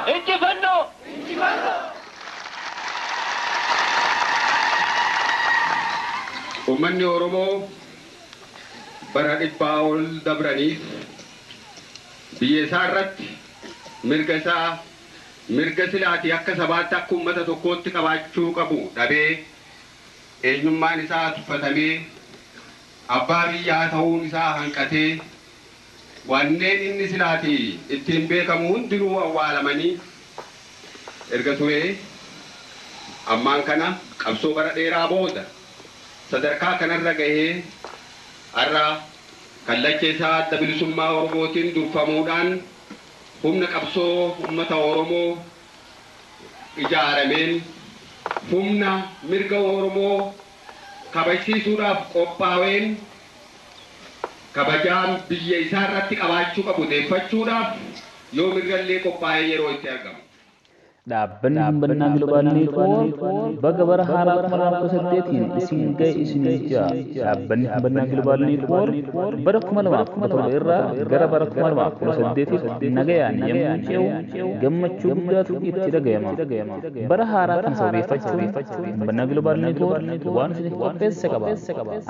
Injifannoo! Uummanni Oromoo bara dhibbaa ol dabraniif biyya isaa irratti mirga silaatii akka sabaatti akka uummata tokkootti qabaachuu qabu dhabee eenyummaan isaa tuffatamee abbaa biyyaa ta'uun isaa hanqatee wanneen inni silaatii ittiin beekamu hundinuu awwaalamanii erga turee ammaan kana qabsoo bara dheeraa booda sadarkaa kanarra gahee har'a kallacheessaa adda bilisummaa Oromootiin durfamuudhaan humna qabsoo uummata Oromoo ijaarameen humna mirga Oromoo kabachiisuudhaaf qophaa'een kabajaan biyya isaa irratti qabaachuu qabu deeffachuudhaaf yoo mirgallee qophaa'ee yeroo itti argamu. Dhaabbanni Hambannaa Global Network baga bara haaraa 2018 isin ga'e isinii jira. Dhaabbanni Hambannaa Global Network bara 2017 irraa gara bara 2018 nagayaan yommuu ce'u gammachuu guddaatu itti dhaga'ama. Bara haaraa kan sababeeffachuun Hambannaa Global Network waan isiniif qopheesse qaba.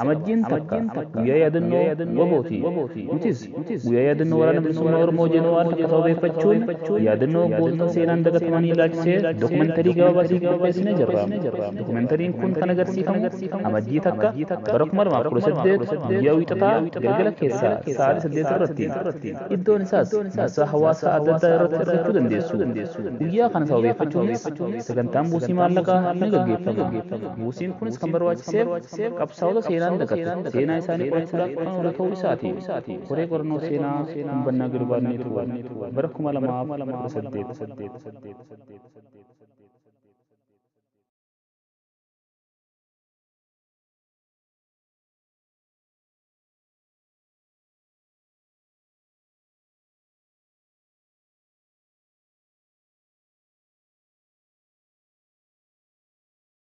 Amajjiin takka guyyaa yaadannoo wabooti. Nutis guyyaa yaadannoo waraana bilisummaa Oromoo Jeneraal sababeeffachuun yaadannoo gootota seenaan dagatamanii ilaalchisee dokumentari gabaabaa qopheessinee jirra. Dokumentariin kun kan agarsiifamu amajjii takka bara 2018 guyyaa wiixataa galgala keessaa sa'aatii 8 irratti. Iddoon isaas marsaa hawaasaa adda addaa irratti argachuu dandeessu. Guyyaa kana sababeeffachuunis sagantaan buusii maallaqaa ni gaggeeffama. Buusiin kunis kan barbaachiseef qabsaa'ota seenaan dagatan seenaa isaanii qorachuudhaaf kan oolu ta'uu isaati. Koree qorannoo seenaa Hambannaa Global Network bara 2018.